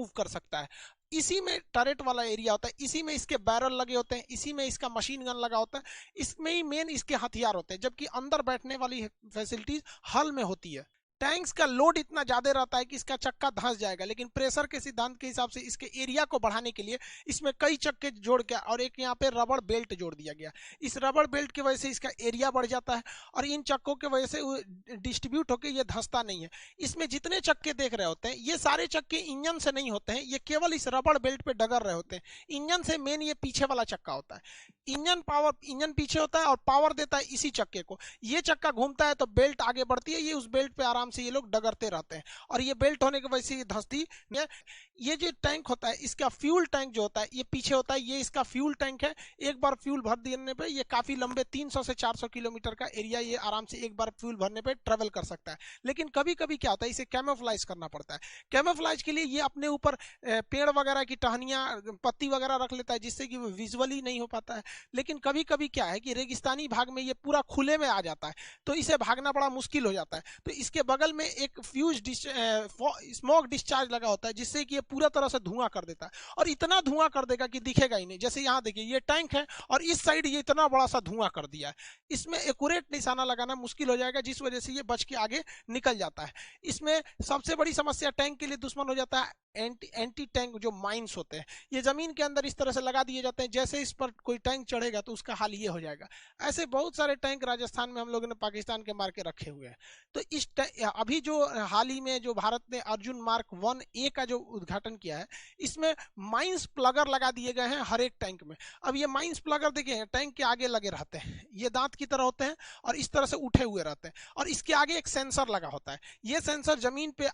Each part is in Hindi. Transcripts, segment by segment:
मूव कर सकता है। इसी में टरेट वाला एरिया होता है, इसी में इसके बैरल लगे होते हैं, इसी में इसका मशीन गन लगा होता है, इसमें ही मेन इसके हथियार होते हैं, जबकि अंदर बैठने वाली फैसिलिटीज हल में होती है। टैंक्स का लोड इतना ज्यादा रहता है कि इसका चक्का धंस जाएगा, लेकिन प्रेशर के सिद्धांत के हिसाब से इसके एरिया को बढ़ाने के लिए इसमें कई चक्के जोड़ के और एक यहाँ पे रबड़ बेल्ट जोड़ दिया गया। इस रबड़ बेल्ट की वजह से इसका एरिया बढ़ जाता है और इन चक्कों की वजह से डिस्ट्रीब्यूट होकर ये धंसता नहीं है। इसमें जितने चक्के देख रहे होते हैं ये सारे चक्के इंजन से नहीं होते हैं, ये केवल इस रबड़ बेल्ट पे डगर रहे होते हैं। इंजन से मेन ये पीछे वाला चक्का होता है, इंजन पीछे होता है और पावर देता है इसी चक्के को। ये चक्का घूमता है तो बेल्ट आगे बढ़ती है, ये उस बेल्ट पे आराम से ये लोग डगरते रहते हैं और ये बेल्ट होने की वजह से ये धंसती। ये जो टैंक होता है इसका फ्यूल टैंक जो होता है ये पीछे होता है, ये इसका फ्यूल टैंक है। एक बार फ्यूल भर देने पे ये काफी लंबे 300 से 400 किलोमीटर का एरिया ये आराम से एक बार फ्यूल भरने पे ट्रेवल कर सकता है। लेकिन कभी कभी क्या होता है इसे कैमोफ्लाइज करना पड़ता है। कैमोफ्लाइज के लिए ये अपने ऊपर पेड़ वगैरह की टहनियां पत्ती वगैरह रख लेता है जिससे कि वो विजुअली नहीं हो पाता है। लेकिन कभी कभी क्या है कि रेगिस्तानी भाग में ये पूरा खुले में आ जाता है तो इसे भागना बड़ा मुश्किल हो जाता है, तो इसके बगल में एक फ्यूज स्मोक डिस्चार्ज लगा होता है जिससे कि ये पूरा तरह से धुआं कर देता है और इतना धुआं कर देगा कि दिखेगा ही नहीं। जैसे यहाँ देखिए ये टैंक है और इस साइड ये इतना बड़ा सा धुआं कर दिया है, इसमें एक्यूरेट निशाना लगाना मुश्किल हो जाएगा जिस वजह से ये बच के आगे निकल जाता है। इसमें सबसे बड़ी समस्या टैंक के लिए दुश्मन हो जाता है एंटी टैंक जो माइंस होते हैं, ये जमीन के अंदर इस तरह से लगा दिए जाते हैं, जैसे इस पर कोई टैंक चढ़ेगा तो उसका हाल ये हो जाएगा। ऐसे बहुत सारे टैंक राजस्थान में हम लोगों ने पाकिस्तान के मार के रखे हुए हैं। तो इस अभी जो हाल ही में जो भारत ने अर्जुन मार्क 1A का जो उद्घाटन किया है इसमें माइंस प्लगर लगा दिए गए हैं हर एक टैंक में। अब ये माइंस प्लगर देखिए टैंक के आगे लगे रहते हैं, ये दांत की तरह होते हैं और इस तरह से उठे हुए रहते हैं और इसके आगे एक सेंसर लगा होता है। ये सेंसर जमीन पे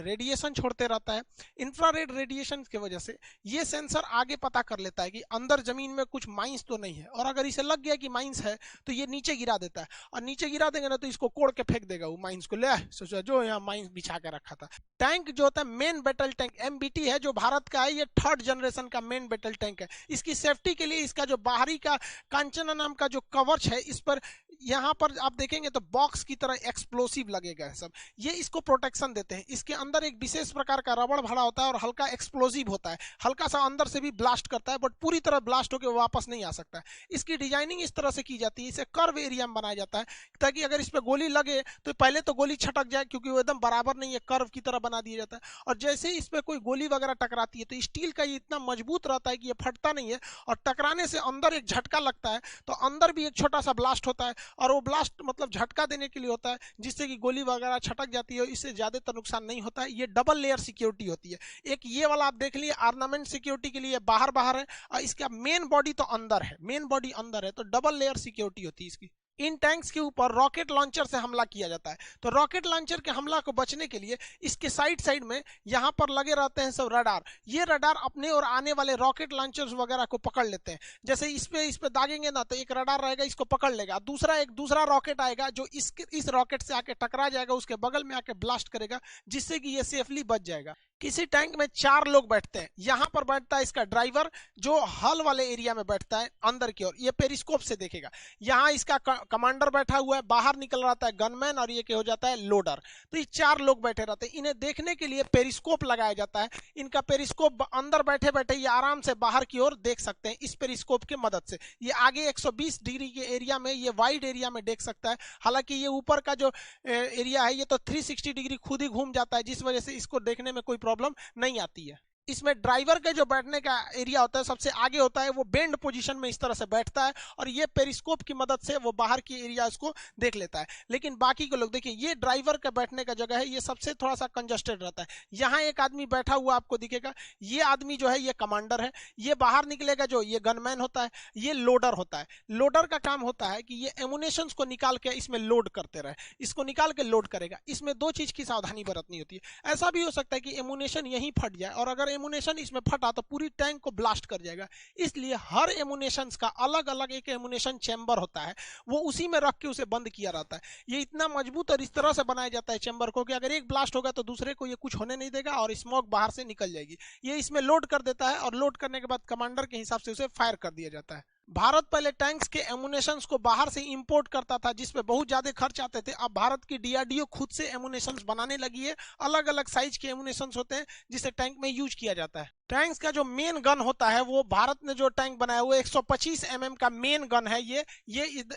रेडिएशन छोड़ते रहता है, इंफ्रारेड रेडिएशन की वजह से ये सेंसर आगे पता कर लेता है कि अंदर जमीन में कुछ माइंस तो नहीं है, और अगर इसे लग गया कि माइंस है तो ये नीचे गिरा देता है और नीचे गिरा देंगे ना तो इसको कोड़ के फेंक देगा वो माइंस को, ले सोचा जो यहाँ माइंस बिछा के रखा था। टैंक जो होता है मेन बैटल टैंक MBT है जो भारत का है, ये 3rd जनरेशन का मेन बैटल टैंक है। इसकी सेफ्टी के लिए इसका जो बाहरी का कांचना नाम का जो कवच है इस पर यहाँ पर आप देखेंगे तो बॉक्स की तरह एक्सप्लोसिव लगेगा है सब, ये इसको प्रोटेक्शन देते हैं। इसके अंदर एक विशेष प्रकार का रबड़ भरा होता है और हल्का एक्सप्लोसिव होता है, हल्का सा अंदर से भी ब्लास्ट करता है बट पूरी तरह ब्लास्ट होकर वापस नहीं आ सकता है। इसकी डिजाइनिंग इस तरह से की जाती है, इसे कर्व एरिया में बनाया जाता है ताकि अगर इस पर गोली लगे तो पहले तो गोली छटक जाए क्योंकि वो एकदम बराबर नहीं है, कर्व की तरह बना दिया जाता है। और जैसे ही इस पर कोई गोली वगैरह टकराती है तो स्टील का ये इतना मजबूत रहता है कि ये फटता नहीं है और टकराने से अंदर एक झटका लगता है तो अंदर भी एक छोटा सा ब्लास्ट होता है और वो ब्लास्ट मतलब झटका देने के लिए होता है जिससे कि गोली वगैरह छटक जाती है, इससे ज्यादातर नुकसान नहीं होता है। ये डबल लेयर सिक्योरिटी होती है, एक ये वाला आप देख लिए ऑर्नामेंट सिक्योरिटी के लिए बाहर बाहर है और इसका मेन बॉडी तो अंदर है, मेन बॉडी अंदर है तो डबल लेयर सिक्योरिटी होती है इसकी। इन टैंक्स के ऊपर रॉकेट लॉन्चर से हमला किया जाता है, तो रॉकेट लॉन्चर के हमला को बचने के लिए इसके साइड साइड में यहाँ पर लगे रहते हैं सब रडार। ये रडार अपने और आने वाले रॉकेट लॉन्चर्स वगैरह को पकड़ लेते हैं। जैसे इस पे दागेंगे ना तो एक रडार रहेगा इसको पकड़ लेगा, दूसरा रॉकेट आएगा जो इस रॉकेट से आके टकरा जाएगा, उसके बगल में आके ब्लास्ट करेगा जिससे कि ये सेफली बच जाएगा। किसी टैंक में 4 लोग बैठते हैं, यहाँ पर बैठता है इसका ड्राइवर जो हल वाले एरिया में बैठता है अंदर की ओर, ये पेरिस्कोप से देखेगा। यहाँ इसका कमांडर बैठा हुआ है, बाहर निकल रहा है गनमैन और ये क्या हो जाता है लोडर। तो ये 4 लोग बैठे रहते हैं, इन्हें देखने के लिए पेरिस्कोप लगाया जाता है। इनका पेरिस्कोप अंदर बैठे बैठे ये आराम से बाहर की ओर देख सकते हैं इस पेरिस्कोप की मदद से। ये आगे 120 डिग्री के एरिया में ये वाइड एरिया में देख सकता है, हालांकि ये ऊपर का जो एरिया है ये तो 360 डिग्री खुद ही घूम जाता है जिस वजह से इसको देखने में कोई प्रॉब्लम नहीं आती है। इसमें ड्राइवर का जो बैठने का एरिया होता है सबसे आगे होता है, वो बेंड पोजीशन में इस तरह से बैठता है और ये पेरिस्कोप की मदद से वो बाहर की एरिया इसको देख लेता है। लेकिन बाकी के लोग देखिए ये ड्राइवर का बैठने का जगह है, ये सबसे थोड़ा सा कंजस्टेड रहता है। यहाँ एक आदमी बैठा हुआ आपको दिखेगा, ये आदमी जो है ये कमांडर है। ये बाहर निकलेगा जो ये गनमैन होता है, ये लोडर होता है। लोडर का काम होता है कि ये एमुनेशंस को निकाल के इसमें लोड करते रहे, इसको निकाल के लोड करेगा। इसमें 2 चीज की सावधानी बरतनी होती है। ऐसा भी हो सकता है कि एमुनेशन यहीं फट जाए और अगर एमुनेशन इसमें फटा तो पूरी टैंक को ब्लास्ट कर जाएगा, इसलिए हर एमुनेशन का अलग अलग एक एमुनेशन चैम्बर होता है, वो उसी में रख के उसे बंद किया रहता है। ये इतना मजबूत और इस तरह से बनाया जाता है चैम्बर को कि अगर एक ब्लास्ट होगा तो दूसरे को ये कुछ होने नहीं देगा और स्मोक बाहर से निकल जाएगी। ये इसमें लोड कर देता है और लोड करने के बाद कमांडर के हिसाब से उसे फायर कर दिया जाता है। भारत पहले टैंक्स के एमुनेशंस को बाहर से इंपोर्ट करता था, जिसपे बहुत ज्यादा खर्च आते थे। अब भारत की डीआरडीओ खुद से एमुनेशंस बनाने लगी है। अलग अलग साइज के एमुनेशंस होते हैं जिसे टैंक में यूज किया जाता है। टैंक्स का जो मेन गन होता है, वो भारत ने जो टैंक बनाया वो 125 का मेन गन है। ये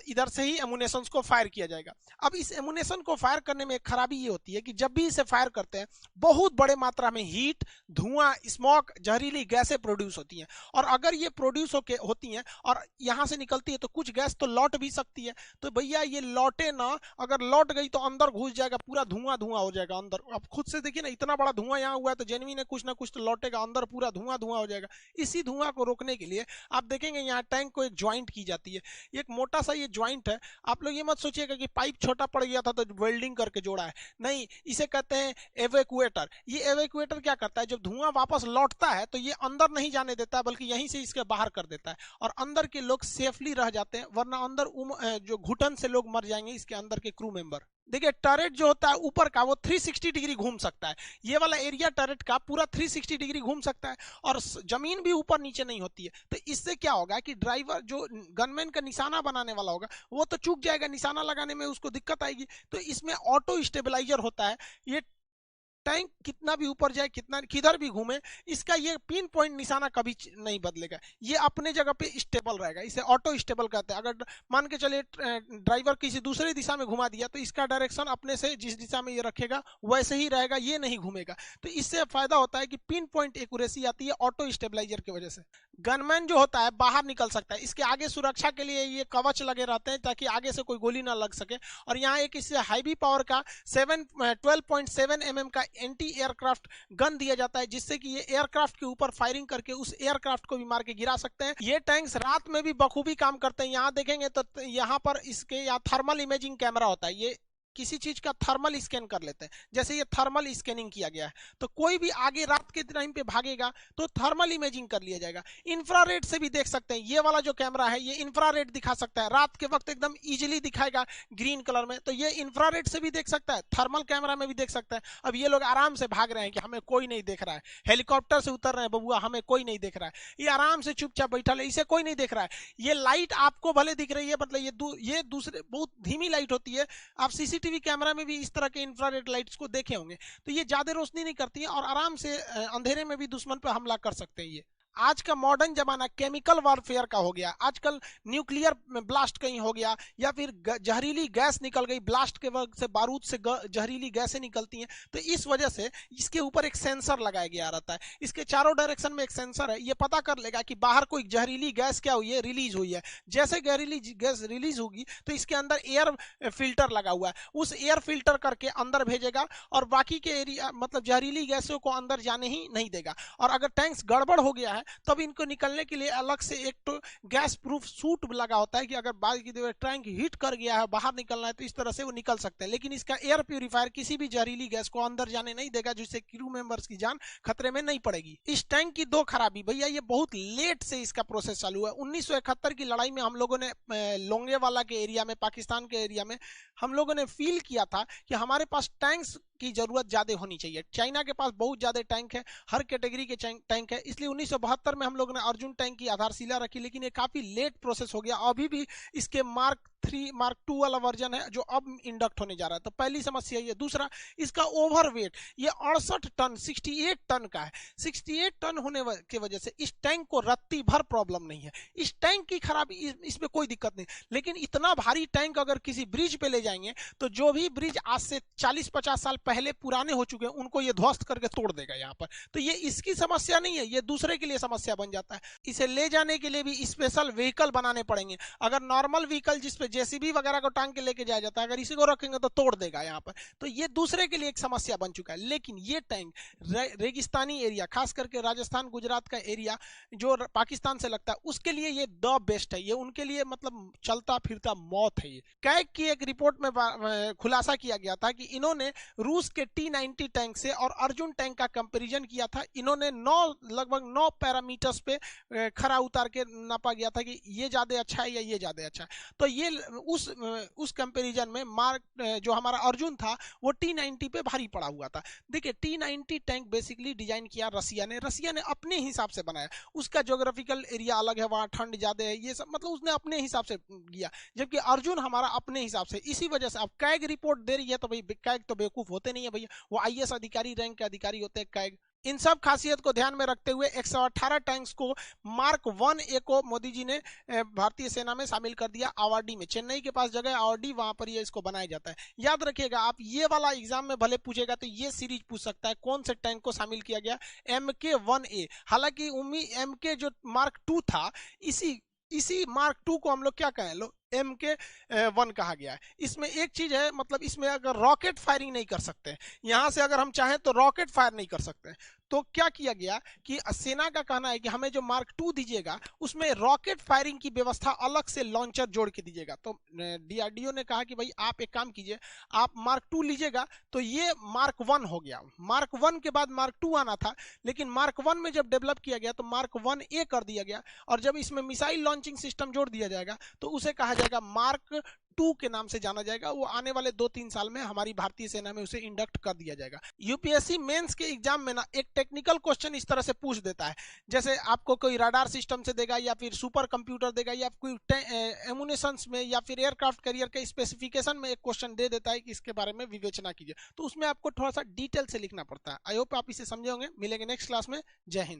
इधर से ही एमुनेशंस को फायर किया जाएगा। अब इस एमुनेशन को फायर करने में एक खराबी ये होती है कि जब भी इसे फायर करते हैं बहुत बड़े मात्रा में हीट, धुआं, स्मोक, जहरीली गैसें प्रोड्यूस होती हैं। और अगर ये प्रोड्यूस होती हैं और यहाँ से निकलती है तो कुछ गैस तो लौट भी सकती है। तो भैया ये लौटे ना, अगर लौट गई तो अंदर घुस जाएगा, पूरा धुआं धुआं हो जाएगा अंदर। अब खुद से देखिए ना, इतना बड़ा धुआं यहाँ हुआ है तो जेनविन है कुछ ना कुछ तो लौटेगा अंदर, पूरा धुआं धुआं हो जाएगा। इसी धुआं को रोकने के लिए आप देखेंगे यहाँ टैंक को एक ज्वाइंट की जाती है। एक मोटा सा ये ज्वाइंट है। आप लोग ये मत सोचिएगा कि पाइप छोटा पड़ गया था तो वेल्डिंग करके जोड़ा है, नहीं, इसे कहते हैं एवेक्यूएटर। ये एवेक्यूएटर क्या करता है, जब धुआं वापस लौटता है तो ये अंदर नहीं जाने देता है, बल्कि यहीं से इसके बाहर कर देता है और अंदर के लोग सेफली रह जाते हैं। वरना अंदर जो घुटन से लोग मर जाएंगे, इसके अंदर के क्रू मेंबर। देखिए टर्रेट जो होता है ऊपर का, वो 360 डिग्री घूम सकता है। ये वाला एरिया टर्रेट का पूरा 360 डिग्री घूम सकता है और जमीन भी ऊपर नीचे नहीं होती है। तो इससे क्या होगा कि ड्राइवर जो गनमैन का निशाना बनाने वाला होगा वो तो चूक जाएगा, निशाना लगाने में उसको दिक्कत आएगी। तो इसमें ऑटो स्टेबलाइजर होता है। ये टैंक कितना भी ऊपर जाए, कितना किधर भी घूमे, इसका ये पिन पॉइंट निशाना कभी नहीं बदलेगा। ये अपने जगह पे स्टेबल रहेगा। इसे ऑटो स्टेबल कहते हैं। अगर मान के चलिए ड्राइवर किसी दूसरी दिशा में घुमा दिया तो इसका डायरेक्शन अपने से जिस दिशा में ये रखेगा वैसे ही रहेगा, ये नहीं घूमेगा। तो इससे फायदा होता है कि पिन पॉइंट एक्यूरेसी आती है ऑटो स्टेबलाइजर की वजह से। गनमैन जो होता है बाहर निकल सकता है। इसके आगे सुरक्षा के लिए ये कवच लगे रहते हैं ताकि आगे से कोई गोली ना लग सके। और यहाँ एक इससे हाईवी पावर का 12.7 mm का एंटी एयरक्राफ्ट गन दिया जाता है, जिससे कि ये एयरक्राफ्ट के ऊपर फायरिंग करके उस एयरक्राफ्ट को भी मार के गिरा सकते हैं। ये टैंक्स रात में भी बखूबी काम करते हैं। यहाँ देखेंगे तो यहाँ पर इसके यहाँ थर्मल इमेजिंग कैमरा होता है। ये किसी चीज का थर्मल स्कैन कर लेते हैं। जैसे ये थर्मल स्कैनिंग किया गया है तो कोई भी आगे रात के टाइम पे भागेगा तो थर्मल इमेजिंग कर लिया जाएगा। इंफ्रारेड से भी देख सकते हैं। ये वाला जो कैमरा है ये इंफ्रारेड दिखा सकता है, रात के वक्त एकदम इजीली दिखाएगा ग्रीन कलर में। तो ये इंफ्रारेड से भी देख सकता है, थर्मल कैमरा में भी देख सकता है। अब ये लोग आराम से भाग रहे हैं कि हमें कोई नहीं देख रहा है, हेलीकॉप्टर से उतर रहे हैं, बबुआ हमें कोई नहीं देख रहा है, ये आराम से चुपचाप बैठा है, इसे कोई नहीं देख रहा है। ये लाइट आपको भले दिख रही है, मतलब ये दूसरे बहुत धीमी लाइट होती है। आप सीसीटीवी कैमरा में भी इस तरह के इंफ्रारेड लाइट्स को देखे होंगे। तो ये ज्यादा रोशनी नहीं करती है और आराम से अंधेरे में भी दुश्मन पर हमला कर सकते हैं। ये आज का मॉडर्न जमाना केमिकल वॉरफेयर का हो गया। आजकल न्यूक्लियर ब्लास्ट कहीं हो गया या फिर जहरीली गैस निकल गई, ब्लास्ट के वक्त से बारूद से जहरीली गैसें निकलती हैं। तो इस वजह से इसके ऊपर एक सेंसर लगाया गया रहता है। इसके चारों डायरेक्शन में एक सेंसर है, ये पता कर लेगा कि बाहर कोई जहरीली गैस क्या हुई है, रिलीज हुई है। जैसे जहरीली गैस रिलीज होगी तो इसके अंदर एयर फिल्टर लगा हुआ है, उस एयर फिल्टर करके अंदर भेजेगा और बाकी के एरिया मतलब जहरीली गैसों को अंदर जाने ही नहीं देगा। और अगर टैंक्स गड़बड़ हो गया है तब इनको निकलने के लिए अलग से एक तो गैस प्रूफ सूट लगा होता है कि अगर बाद की टैंक हीट कर गया है, बाहर निकलना है तो इस तरह से वो निकल सकते हैं। लेकिन इसका एयर प्यूरिफायर किसी भी जहरीली गैस को अंदर जाने नहीं देगा, जिससे क्रू मेंबर्स की जान खतरे में नहीं पड़ेगी। इस टैंक की दो खराबी, भैया ये बहुत लेट से इसका प्रोसेस चालू है। 1971 की लड़ाई में हम लोगों ने लोंगेवाला के एरिया में, पाकिस्तान के एरिया में हम लोगों ने फील किया था कि हमारे पास टैंक्स की जरूरत ज्यादा होनी चाहिए। चाइना के पास बहुत ज्यादा टैंक है, हर कैटेगरी के टैंक है। इसलिए 1972 में हम लोगों ने अर्जुन टैंक की आधारशिला रखी, लेकिन ये काफी लेट प्रोसेस हो गया। अभी भी इसके मार्क 3 मार्क 2 वाला वर्जन है जो अब इंडक्ट होने जा रहा है। तो पहली समस्या ये। दूसरा, इसका ओवरवेट, ये 68 टन 68 टन का है। 68 टन होने की वजह से इस टैंक को रत्ती भर प्रॉब्लम नहीं है। इस टैंक की खराबी, इसमें कोई दिक्कत नहीं। लेकिन इतना भारी टैंक अगर किसी ब्रिज पे ले जाएंगे तो जो भी ब्रिज आज से 40-50 साल पहले पुराने हो चुके हैं उनको ये ध्वस्त करके तोड़ देगा यहाँ पर। तो ये इसकी समस्या नहीं है, ये दूसरे के लिए समस्या बन जाता है। इसे ले जाने के लिए भी स्पेशल व्हीकल बनाने पड़ेंगे। अगर नॉर्मल व्हीकल जिसपे जेसीबी वगैरह को टांग के लेके जाया जाता है, अगर इसी को रखेंगे तो तोड़ देगा यहाँ पर। तो ये दूसरे के लिए एक समस्या बन चुका है। लेकिन ये टैंक रेगिस्तानी एरिया, खास करके राजस्थान गुजरात का एरिया जो पाकिस्तान से लगता है, उसके लिए ये द बेस्ट है। ये उनके लिए मतलब चलता फिरता मौत है। ये कैग की एक रिपोर्ट में खुलासा किया गया था कि इन्होंने रूस के T-90 टैंक से और अर्जुन टैंक का कंपैरिजन किया था। इन्होंने लगभग 9 पैरामीटर्स पे खरा उतार के नापा गया था कि ये ज्यादा अच्छा है या ये ज्यादा अच्छा है। तो ये उस कंपैरिजन में मार्क जो हमारा अर्जुन था वो T90 पे भारी पड़ा हुआ था। देखिए T90 टैंक बेसिकली डिजाइन किया रसिया ने अपने हिसाब से बनाया। उसका ज्योग्राफिकल एरिया अलग है, वहाँ ठंड ज्यादा है, ये सब मतलब उसने अपने हिसाब से किया, जबकि अर्जुन हमारा अपने हिसाब से। इसी वजह से अब कैग रिपोर्ट दे रही है तो भाई कैग तो बेवकूफ होते नहीं है भैया, वो आईएएस अधिकारी रैंक के अधिकारी होते हैं कैग। इन सब खासियत को ध्यान में रखते हुए 118 टैंक्स को मार्क 1A को मोदी जी ने भारतीय सेना में शामिल कर दिया। आवाडी में, चेन्नई के पास जगह है आवाडी, वहां पर ये इसको बनाया जाता है। याद रखिएगा आप, ये वाला एग्जाम में भले पूछेगा तो ये सीरीज पूछ सकता है कौन से टैंक को शामिल किया गया, MK1A। हालांकि MK जो मार्क 2 था, इसी मार्क 2 को हम लोग क्या कहें, लो MK1 कहा गया है। इसमें एक चीज है, मतलब इसमें अगर रॉकेट फायरिंग नहीं कर सकते, यहां से अगर हम चाहें तो रॉकेट फायर नहीं कर सकते, तो क्या किया गया कि सेना का कहना है कि हमें जो मार्क 2 दीजिएगा उसमें रॉकेट फायरिंग की व्यवस्था अलग से लॉन्चर जोड़ के दीजिएगा। तो DRDO ने कहा कि भाई आप एक काम कीजिए, आप मार्क 2 लीजिएगा तो ये मार्क 1 हो गया। मार्क 1 के बाद मार्क 2 आना था, लेकिन मार्क 1 में जब डेवलप किया गया तो मार्क 1A कर दिया गया, और जब इसमें मिसाइल लॉन्चिंग सिस्टम जोड़ दिया जाएगा तो उसे कहा जाएगा मार्क 2 के नाम से जाना जाएगा। वो आने वाले 2-3 साल में हमारी भारतीय सेना में उसे इंडक्ट कर दिया जाएगा। यूपीएससी मेंस के एग्जाम में ना एक टेक्निकल क्वेश्चन इस तरह से पूछ देता है, जैसे आपको कोई रडार सिस्टम से देगा, या फिर सुपर कंप्यूटर देगा, या कोई एमुनेशंस में, या फिर एयरक्राफ्ट कैरियर के स्पेसिफिकेशन में एक क्वेश्चन दे देता है कि इसके बारे में विवेचना कीजिए, तो उसमें आपको थोड़ा सा डिटेल से लिखना पड़ता है। आई होप आप इसे समझे होंगे। मिलेंगे नेक्स्ट क्लास में। जय हिंद।